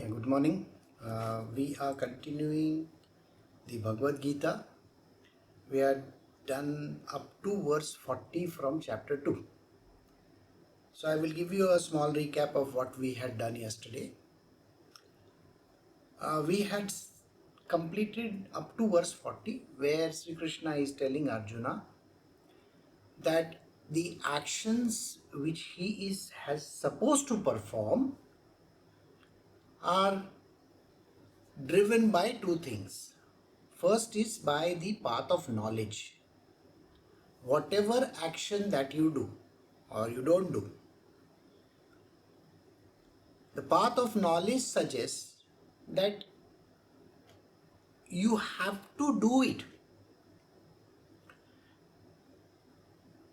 Good morning. We are continuing the Bhagavad Gita. We are done up to verse 40 from chapter 2. So I will give you a small recap of what we had done yesterday. We had completed up to verse 40 where Shri Krishna is telling Arjuna that the actions which he has supposed to perform are driven by two things. First is by the path of knowledge. Whatever action that you do or you don't do, the path of knowledge suggests that you have to do it.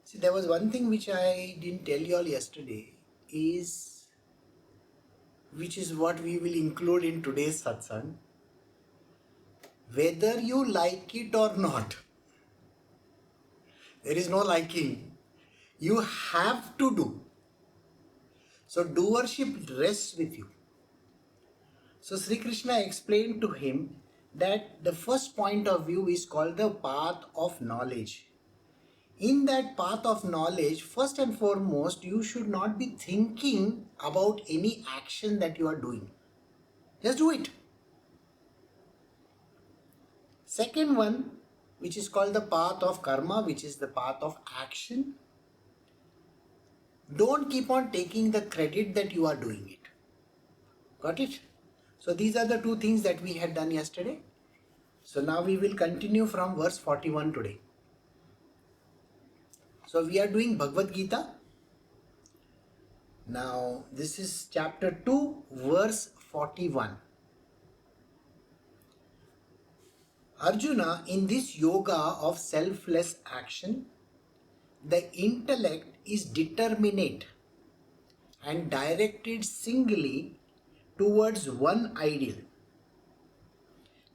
See, there was one thing which I didn't tell you all yesterday, which is what we will include in today's satsang. Whether you like it or not, there is no liking. You have to do. So doership rests with you. So Sri Krishna explained to him that the first point of view is called the path of knowledge. In that path of knowledge, first and foremost, you should not be thinking about any action that you are doing. Just do it. Second one, which is called the path of karma, which is the path of action. Don't keep on taking the credit that you are doing it. Got it? So these are the two things that we had done yesterday. So now we will continue from verse 41 today. So we are doing Bhagavad Gita. Now this is chapter 2, verse 41. Arjuna, in this yoga of selfless action, the intellect is determinate and directed singly towards one ideal,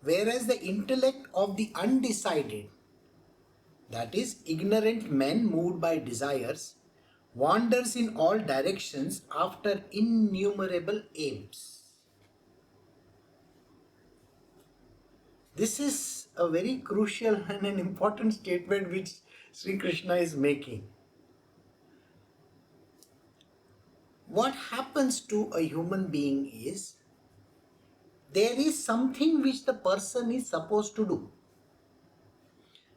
whereas the intellect of the undecided, that is, ignorant men moved by desires, wanders in all directions after innumerable aims. This is a very crucial and an important statement which Sri Krishna is making. What happens to a human being is, there is something which the person is supposed to do.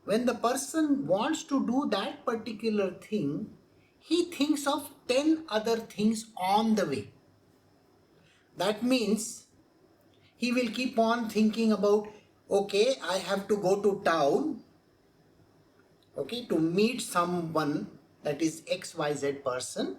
When the person wants to do that particular thing, he thinks of 10 other things on the way. That means he will keep on thinking about, okay, I have to go to town, okay, to meet someone, that is XYZ person.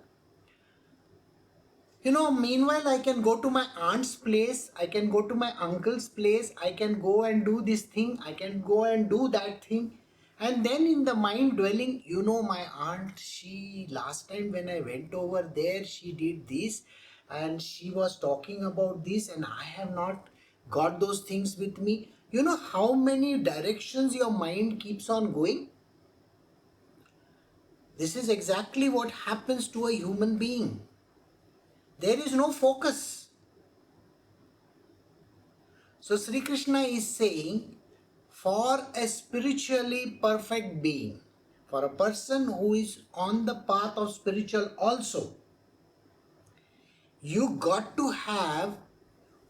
Meanwhile, I can go to my aunt's place, I can go to my uncle's place, I can go and do this thing, I can go and do that thing. And then in the mind dwelling, my aunt, she last time when I went over there, she did this and she was talking about this and I have not got those things with me. You know how many directions your mind keeps on going? This is exactly what happens to a human being. There is no focus. So Sri Krishna is saying, for a spiritually perfect being, for a person who is on the path of spiritual also, you got to have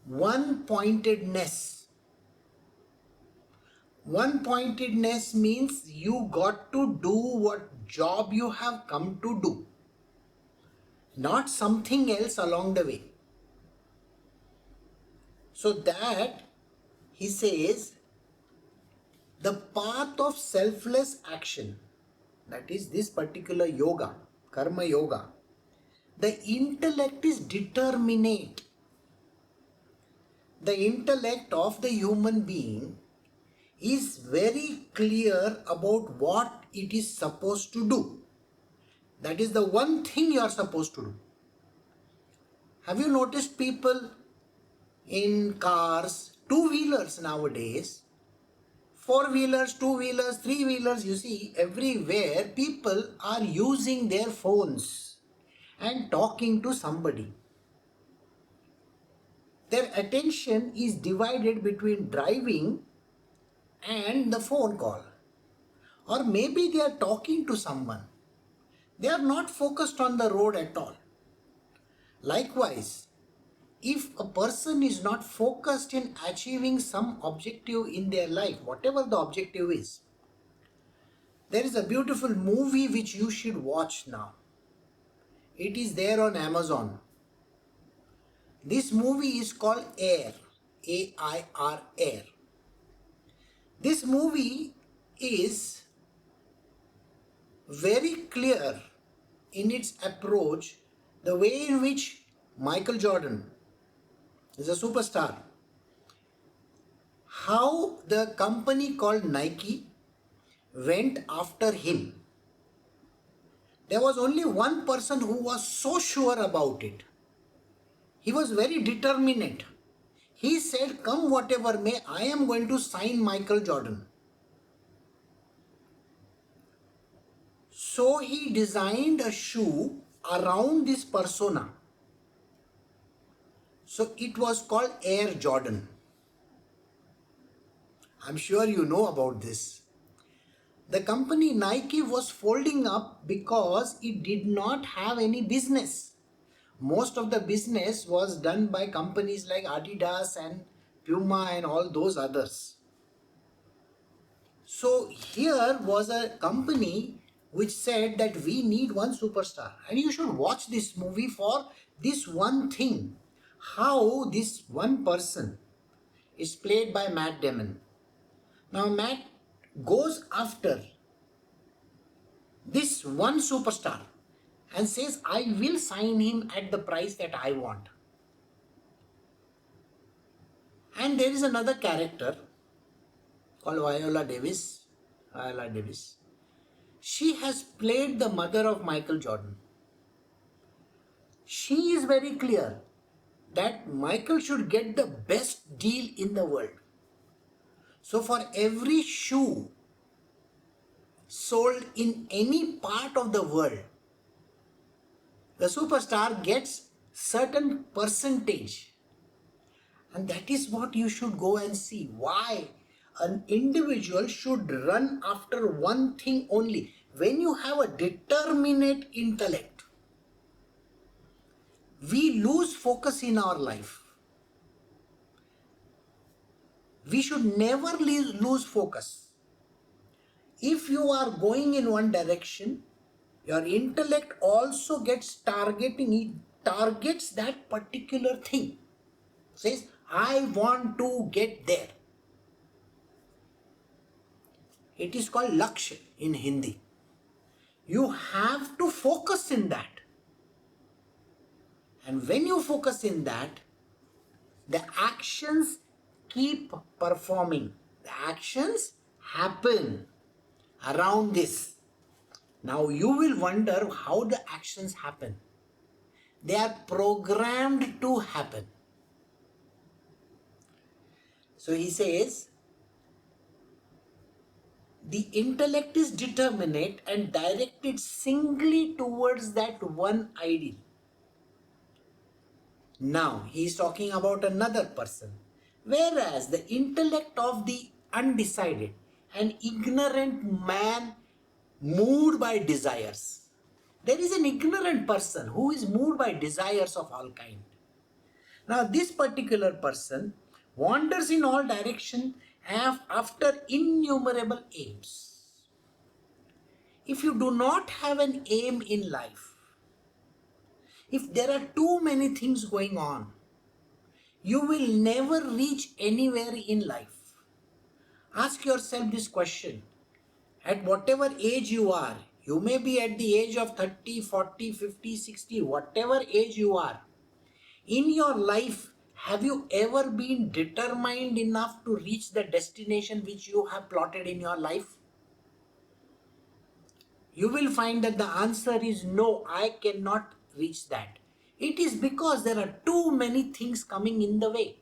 one pointedness. One pointedness means you got to do what job you have come to do, not something else along the way. So that, he says, the path of selfless action, that is this particular yoga, karma yoga, the intellect is determinate. The intellect of the human being is very clear about what it is supposed to do. That is the one thing you are supposed to do. Have you noticed people in cars, two-wheelers nowadays, four-wheelers, two-wheelers, three-wheelers, you see everywhere people are using their phones and talking to somebody. their attention is divided between driving and the phone call. Or maybe they are talking to someone. They are not focused on the road at all. Likewise, if a person is not focused in achieving some objective in their life, whatever the objective is, there is a beautiful movie which you should watch now. It is there on Amazon. This movie is called Air, A-I-R, Air. This movie is very clear in its approach, the way in which Michael Jordan is a superstar, how the company called Nike went after him. There was only one person who was so sure about it. He was very determined. He said, come whatever may, I am going to sign Michael Jordan. So he designed a shoe around this persona. So it was called Air Jordan. I'm sure you know about this. The company Nike was folding up because it did not have any business. Most of the business was done by companies like Adidas and Puma and all those others. So here was a company which said that we need one superstar, and you should watch this movie for this one thing, how this one person is played by Matt Damon. Now Matt goes after this one superstar and says, I will sign him at the price that I want. And there is another character called Viola Davis. She has played the mother of Michael Jordan. She is very clear that Michael should get the best deal in the world. So for every shoe sold in any part of the world, the superstar gets certain percentage. And that is what you should go and see. Why an individual should run after one thing only. When you have a determinate intellect, we lose focus in our life. We should never lose focus. If you are going in one direction, your intellect also gets targeting, it targets that particular thing. Says, I want to get there. It is called Lakshya in Hindi. You have to focus in that. And when you focus in that, the actions keep performing. The actions happen around this. Now you will wonder how the actions happen. They are programmed to happen. So he says, the intellect is determinate and directed singly towards that one ideal. Now he is talking about another person. Whereas the intellect of the undecided and ignorant man moved by desires. There is an ignorant person who is moved by desires of all kind. Now this particular person wanders in all directions after innumerable aims. If you do not have an aim in life, if there are too many things going on, you will never reach anywhere in life. Ask yourself this question. At whatever age you are, you may be at the age of 30, 40, 50, 60, whatever age you are. In your life, have you ever been determined enough to reach the destination which you have plotted in your life? You will find that the answer is no, I cannot reach that. It is because there are too many things coming in the way.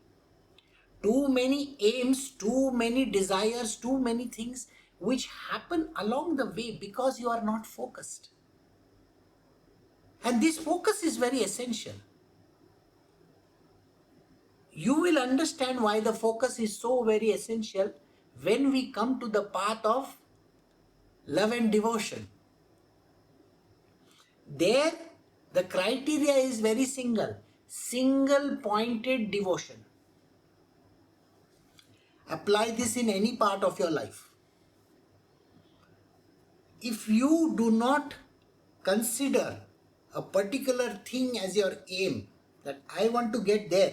Too many aims, too many desires, too many things which happen along the way because you are not focused. And this focus is very essential. You will understand why the focus is so very essential when we come to the path of love and devotion. There, the criteria is very single pointed devotion. Apply this in any part of your life. If you do not consider a particular thing as your aim, that I want to get there,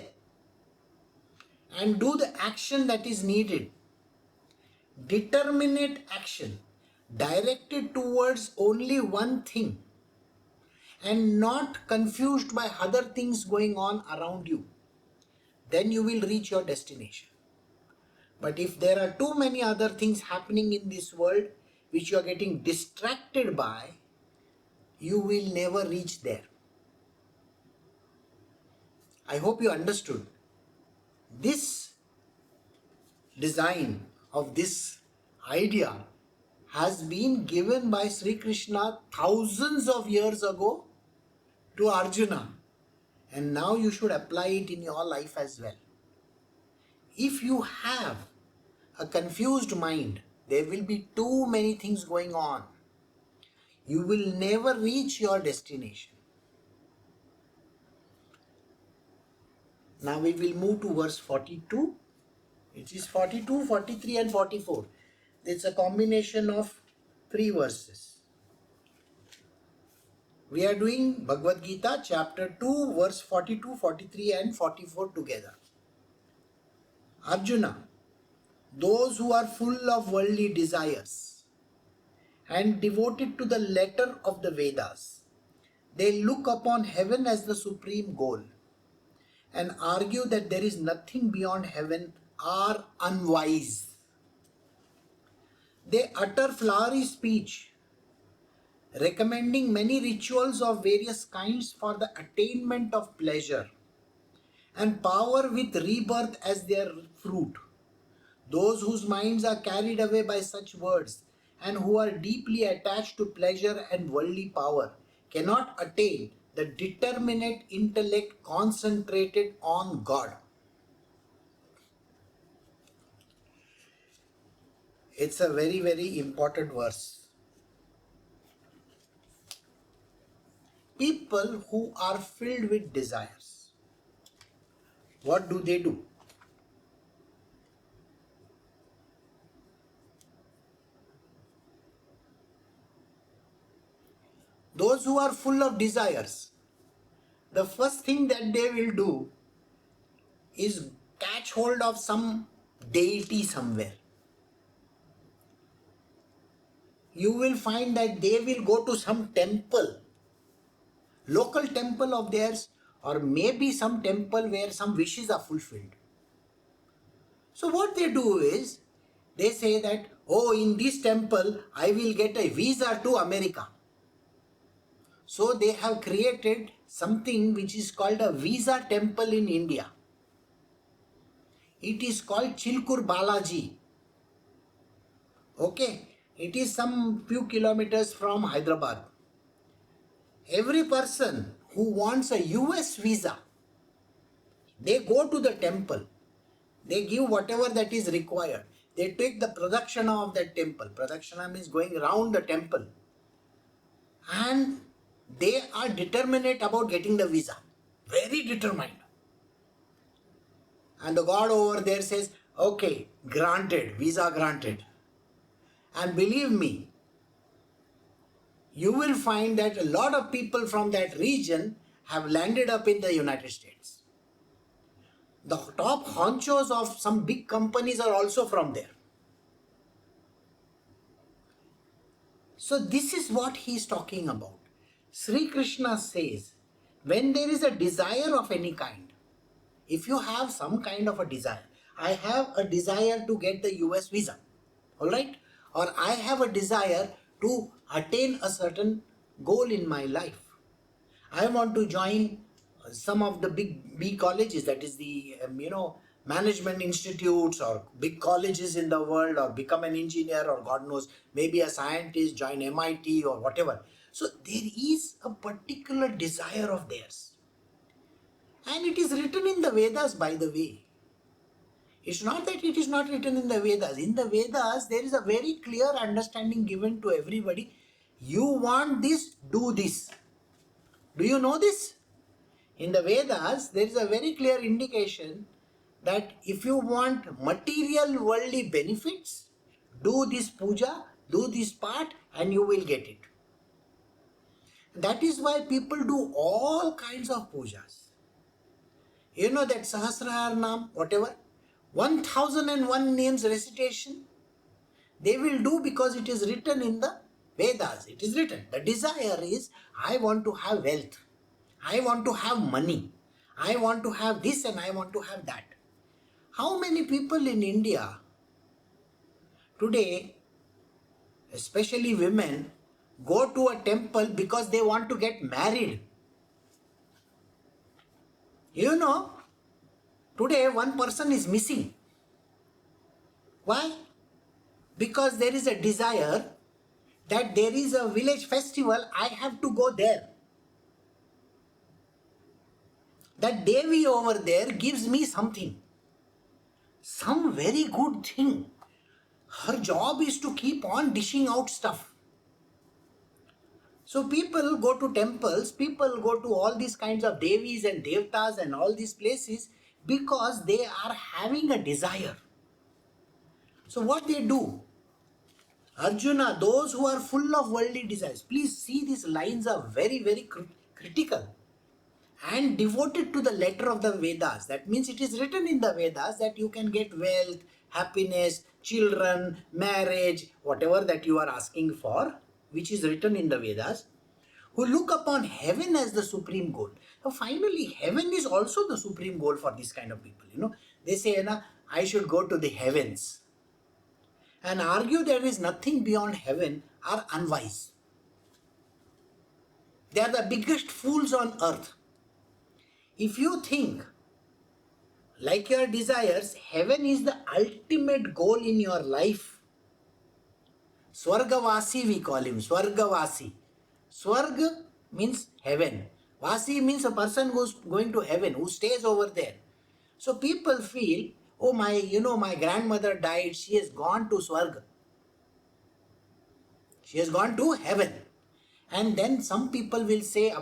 and do the action that is needed, determinate action directed towards only one thing and not confused by other things going on around you, then you will reach your destination. But if there are too many other things happening in this world which you are getting distracted by, you will never reach there. I hope you understood. This design of this idea has been given by Shri Krishna thousands of years ago to Arjuna, and now you should apply it in your life as well. If you have a confused mind, there will be too many things going on. You will never reach your destination. Now we will move to verse 42. It is 42, 43 and 44. It's a combination of 3 verses. We are doing Bhagavad Gita chapter 2 verse 42, 43 and 44 together. Arjuna, those who are full of worldly desires and devoted to the letter of the Vedas, they look upon heaven as the supreme goal and argue that there is nothing beyond heaven, are unwise. They utter flowery speech, recommending many rituals of various kinds for the attainment of pleasure and power with rebirth as their fruit. Those whose minds are carried away by such words and who are deeply attached to pleasure and worldly power cannot attain the determinate intellect concentrated on God. It's a very, very important verse. People who are filled with desires, what do? Those who are full of desires, the first thing that they will do is catch hold of some deity somewhere. You will find that they will go to some temple, local temple of theirs, or maybe some temple where some wishes are fulfilled. So what they do is, they say that, oh, in this temple, I will get a visa to America. So they have created something which is called a visa temple in India. It is called Chilkur Balaji. Okay, it is some few kilometers from Hyderabad. Every person who wants a US visa, they go to the temple. They give whatever that is required. They take the pradakshana of that temple. Pradakshana means going around the temple. And they are determined about getting the visa. Very determined. And the God over there says, okay, granted, visa granted. And believe me, you will find that a lot of people from that region have landed up in the United States. The top honchos of some big companies are also from there. So this is what he is talking about. Sri Krishna says, when there is a desire of any kind, if you have some kind of a desire, I have a desire to get the US visa, alright? Or I have a desire to attain a certain goal in my life. I want to join some of the big B colleges, that is the, management institutes or big colleges in the world, or become an engineer, or God knows, maybe a scientist, join MIT or whatever. So there is a particular desire of theirs. And it is written in the Vedas, by the way. It's not that it is not written in the Vedas. In the Vedas, there is a very clear understanding given to everybody. You want this, do this. Do you know this? In the Vedas, there is a very clear indication that if you want material worldly benefits, do this puja, do this part, and you will get it. That is why people do all kinds of pujas. You know that Sahasraharnam, whatever, 1001 names recitation, they will do because it is written in the Vedas. It is written. The desire is, I want to have wealth. I want to have money. I want to have this and I want to have that. How many people in India today, especially women, go to a temple because they want to get married? You know, today one person is missing. Why? Because there is a desire that there is a village festival, I have to go there. That Devi over there gives me something. Some very good thing. Her job is to keep on dishing out stuff. So people go to temples, people go to all these kinds of Devis and Devtas and all these places because they are having a desire. So what they do? Arjuna, those who are full of worldly desires, please see these lines are very, very critical and devoted to the letter of the Vedas. That means it is written in the Vedas that you can get wealth, happiness, children, marriage, whatever that you are asking for, which is written in the Vedas, who look upon heaven as the supreme goal. So finally, heaven is also the supreme goal for this kind of people. You know, they say, I should go to the heavens. And argue there is nothing beyond heaven are unwise. They are the biggest fools on earth. If you think, like your desires, heaven is the ultimate goal in your life. Swargavasi we call him, Swargavasi. Swarga means heaven. Vasi means a person who is going to heaven, who stays over there. So people feel, oh my grandmother died, she has gone to Swarga. She has gone to heaven. And then some people will say,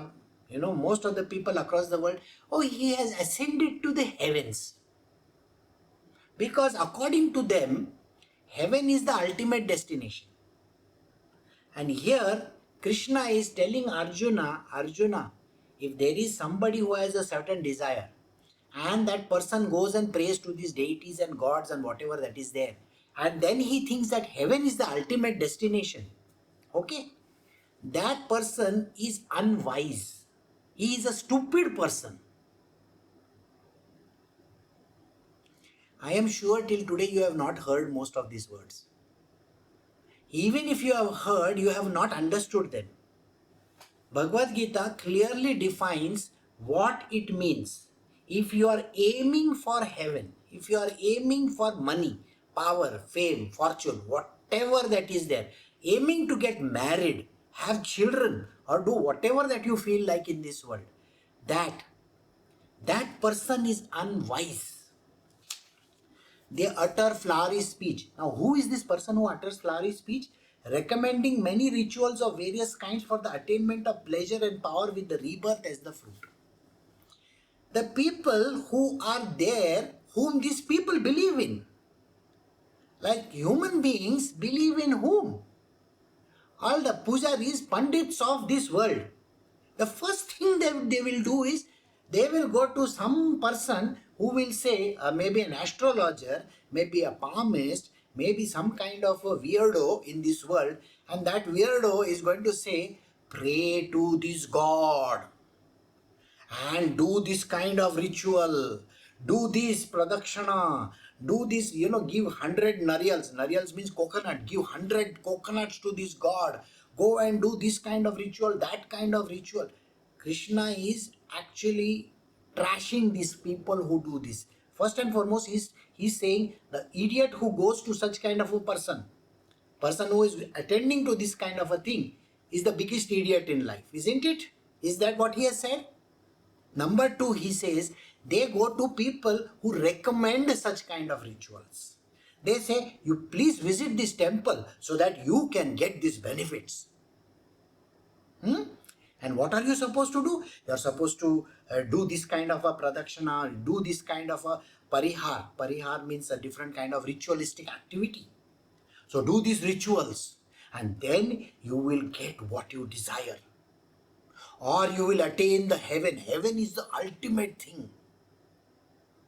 most of the people across the world, oh, he has ascended to the heavens. Because according to them, heaven is the ultimate destination. And here, Krishna is telling Arjuna, if there is somebody who has a certain desire, and that person goes and prays to these deities and gods and whatever that is there, and then he thinks that heaven is the ultimate destination, okay? That person is unwise. He is a stupid person. I am sure till today you have not heard most of these words. Even if you have heard, you have not understood them. Bhagavad Gita clearly defines what it means. If you are aiming for heaven, if you are aiming for money, power, fame, fortune, whatever that is there, aiming to get married, have children, or do whatever that you feel like in this world, that person is unwise. They utter flowery speech. Now, who is this person who utters flowery speech? Recommending many rituals of various kinds for the attainment of pleasure and power with the rebirth as the fruit. The people who are there, whom these people believe in, like human beings believe in whom? All the pujaris, pandits of this world. The first thing that they will do is, they will go to some person who will say, maybe an astrologer, maybe a palmist, maybe some kind of a weirdo in this world, and that weirdo is going to say, pray to this god and do this kind of ritual, do this pradakshana, do this, give 100 nariyals. Nariyals means coconut. Give 100 coconuts to this god. Go and do this kind of ritual, that kind of ritual. Krishna is actually trashing these people who do this. First and foremost, he's saying the idiot who goes to such kind of a person who is attending to this kind of a thing is the biggest idiot in life, isn't it? Is that what he has said? Number two, he says, they go to people who recommend such kind of rituals. They say, you please visit this temple so that you can get these benefits. And what are you supposed to do? You are supposed to do this kind of a pradakshana, do this kind of a parihar. Parihar means a different kind of ritualistic activity. So do these rituals and then you will get what you desire. Or you will attain the heaven. Heaven is the ultimate thing.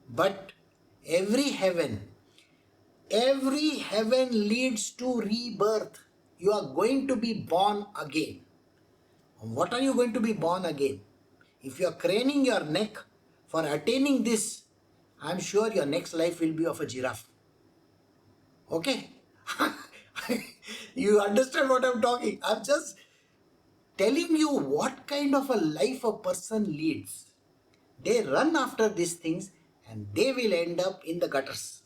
But every heaven leads to rebirth. You are going to be born again. What are you going to be born again? If you are craning your neck for attaining this, I am sure your next life will be of a giraffe. Okay? You understand what I am talking? I am just telling you what kind of a life a person leads. They run after these things and they will end up in the gutters.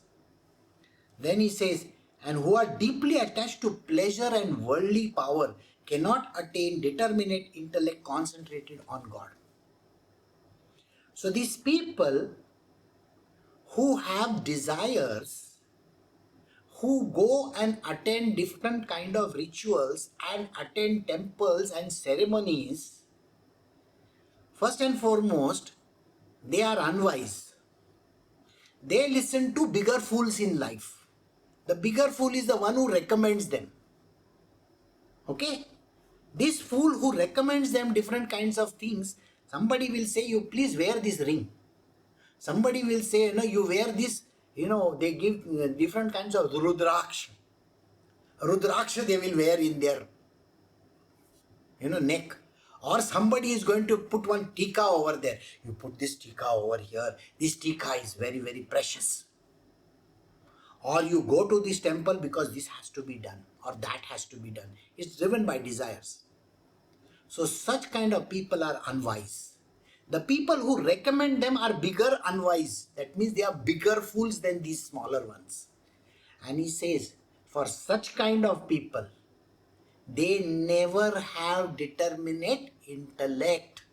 Then he says, and who are deeply attached to pleasure and worldly power cannot attain determinate intellect concentrated on God. So these people who have desires, who go and attend different kind of rituals and attend temples and ceremonies, first and foremost, they are unwise. They listen to bigger fools in life. The bigger fool is the one who recommends them. Okay? This fool who recommends them different kinds of things, somebody will say, you please wear this ring. Somebody will say, you wear this, they give different kinds of rudraksha. Rudraksha they will wear in their, neck. Or somebody is going to put one tika over there. You put this tika over here. This tika is very, very precious. Or you go to this temple because this has to be done or that has to be done. It's driven by desires. So such kind of people are unwise. The people who recommend them are bigger unwise. That means they are bigger fools than these smaller ones. And he says, for such kind of people, they never have determinate intellect.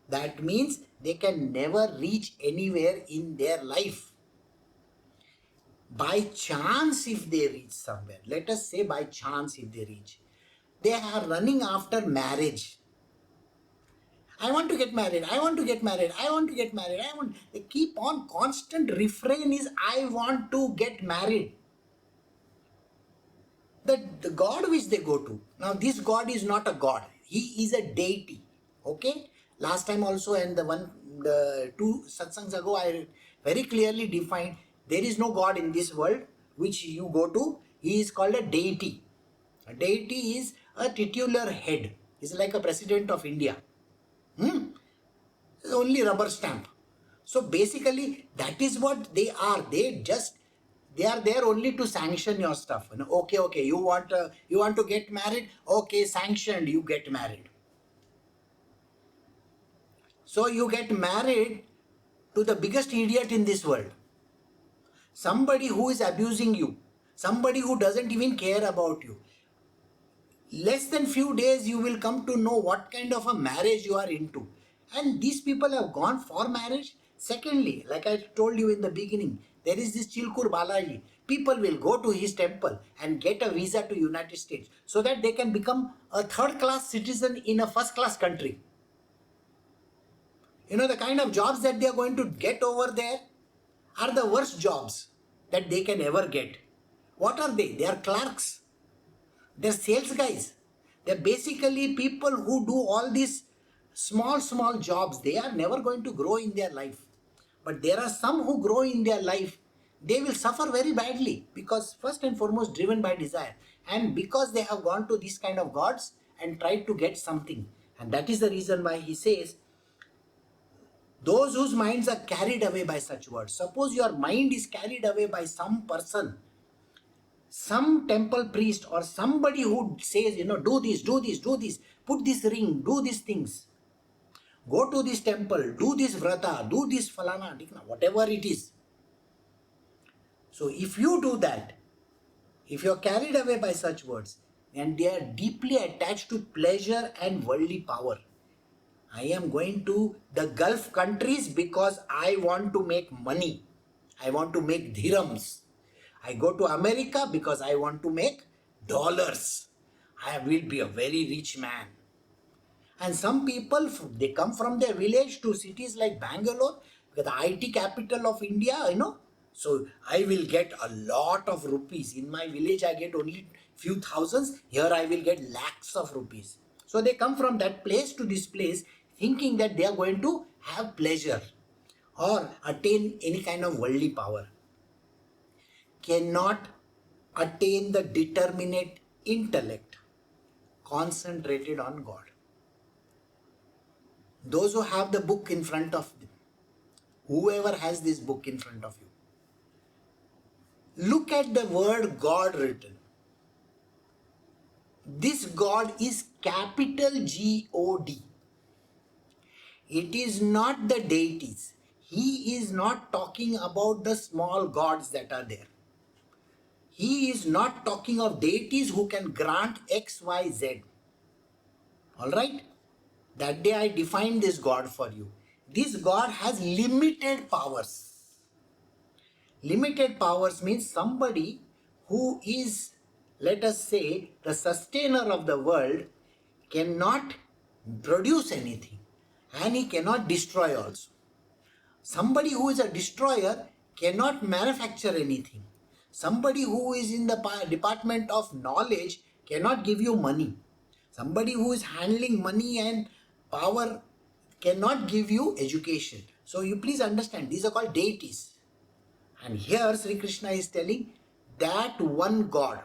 That means they can never reach anywhere in their life. By chance if they reach somewhere, let us say by chance if they reach, they are running after marriage. I want to get married, I want to get married, I want to get married, they keep on, constant refrain is I want to get married. The God which they go to, now this God is not a God, he is a deity. Okay, last time also and the two satsangs ago I very clearly defined, there is no God in this world which you go to, he is called a deity. A deity is a titular head, is like a president of India. Only rubber stamp. So basically that is what they are. They are there only to sanction your stuff. Okay, you want to get married, okay, sanctioned, you get married. So you get married to the biggest idiot in this world. Somebody who is abusing you, somebody who doesn't even care about you. Less than few days you will come to know what kind of a marriage you are into. And these people have gone for marriage. Secondly, like I told you in the beginning, there is this Chilkur Balaji. People will go to his temple and get a visa to United States so that they can become a third-class citizen in a first-class country. The kind of jobs that they are going to get over there are the worst jobs that they can ever get. What are they? They are clerks. They're sales guys. They're basically people who do all these small jobs. They are never going to grow in their life. But there are some who grow in their life. They will suffer very badly because first and foremost driven by desire. And because they have gone to these kind of gods and tried to get something. And that is the reason why he says, those whose minds are carried away by such words. Suppose your mind is carried away by some person, some temple priest or somebody who says, do this, put this ring, do these things, go to this temple, do this vrata, do this falana, whatever it is. So if you do that, if you are carried away by such words, and they are deeply attached to pleasure and worldly power, I am going to the Gulf countries because I want to make money. I want to make dirhams. I go to America because I want to make dollars. I will be a very rich man. And some people, they come from their village to cities like Bangalore, the IT capital of India. So I will get a lot of rupees. In my village, I get only few thousands. Here I will get lakhs of rupees. So they come from that place to this place thinking that they are going to have pleasure or attain any kind of worldly power. Cannot attain the determinate intellect concentrated on God. Those who have the book in front of them, whoever has this book in front of you, look at the word God written. This God is capital G-O-D. It is not the deities. He is not talking about the small gods that are there. He is not talking of deities who can grant X, Y, Z. Alright? That day I defined this God for you. This God has limited powers. Limited powers means somebody who is, let us say, the sustainer of the world cannot produce anything and he cannot destroy also. Somebody who is a destroyer cannot manufacture anything. Somebody who is in the department of knowledge cannot give you money. Somebody who is handling money and power cannot give you education. So you please understand, these are called deities. And here Sri Krishna is telling that one God,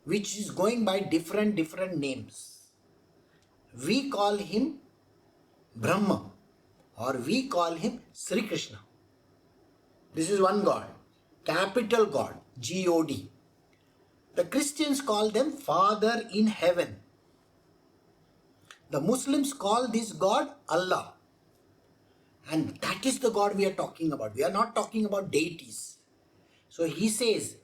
which is going by different names. We call him Brahma or we call him Sri Krishna. This is one God, capital God, G-O-D. The Christians call them Father in heaven. The Muslims call this God Allah. And that is the God we are talking about. We are not talking about deities. So he says,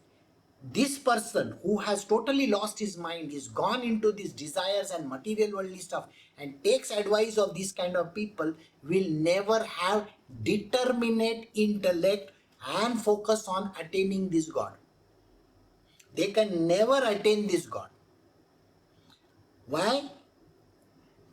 this person who has totally lost his mind, is gone into these desires and material worldly stuff and takes advice of these kind of people will never have determinate intellect and focus on attaining this God. They can never attain this God. Why?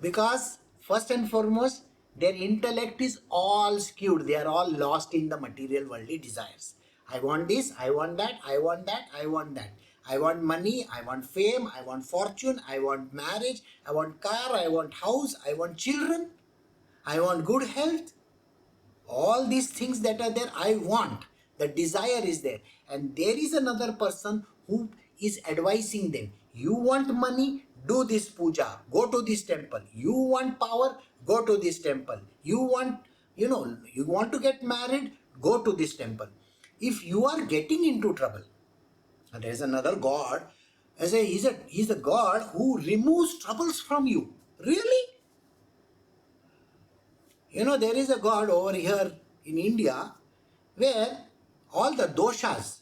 Because first and foremost, their intellect is all skewed. They are all lost in the material worldly desires. I want this, I want that, I want that, I want that. I want money, I want fame, I want fortune, I want marriage, I want car, I want house, I want children, I want good health. All these things that are there, I want. The desire is there. And there is another person who is advising them. You want money? Do this puja. Go to this temple. You want power? Go to this temple. You want to get married? Go to this temple. If you are getting into trouble, and there is another God, he's a God who removes troubles from you. Really? There is a God over here in India where all the doshas,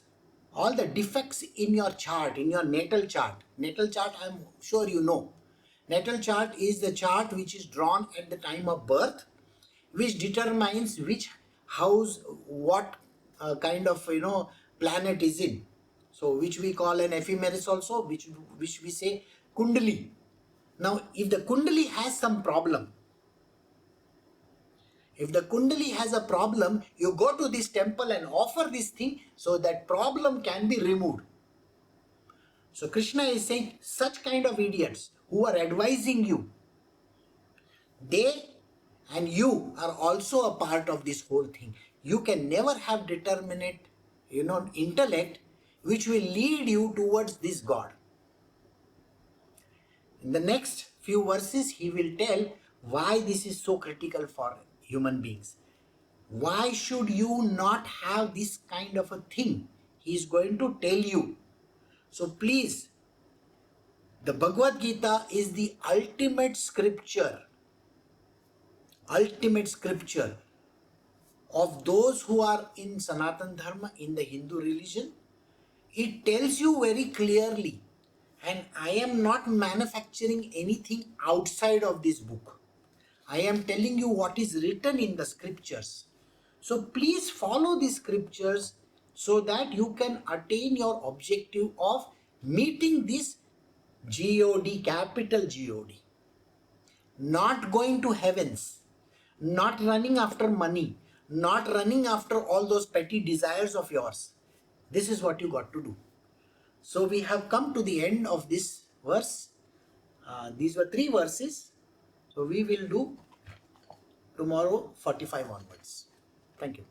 all the defects in your chart, in your natal chart, I'm sure you know. Natal chart is the chart which is drawn at the time of birth, which determines which house, what kind of, planet is in. So, which we call an ephemeris also, which we say kundali. Now, if the kundali has some problem, if the kundali has a problem, you go to this temple and offer this thing so that problem can be removed. So Krishna is saying such kind of idiots who are advising you, they and you are also a part of this whole thing. You can never have determinate, intellect which will lead you towards this God. In the next few verses, he will tell why this is so critical for human beings. Why should you not have this kind of a thing? He is going to tell you. So please, the Bhagavad Gita is the ultimate scripture of those who are in Sanatana Dharma, in the Hindu religion. It tells you very clearly, and I am not manufacturing anything outside of this book. I am telling you what is written in the scriptures. So please follow the scriptures so that you can attain your objective of meeting this God, capital God. Not going to heavens, not running after money, not running after all those petty desires of yours. This is what you got to do. So we have come to the end of this verse. These were 3 verses. So we will do tomorrow 45 onwards. Thank you.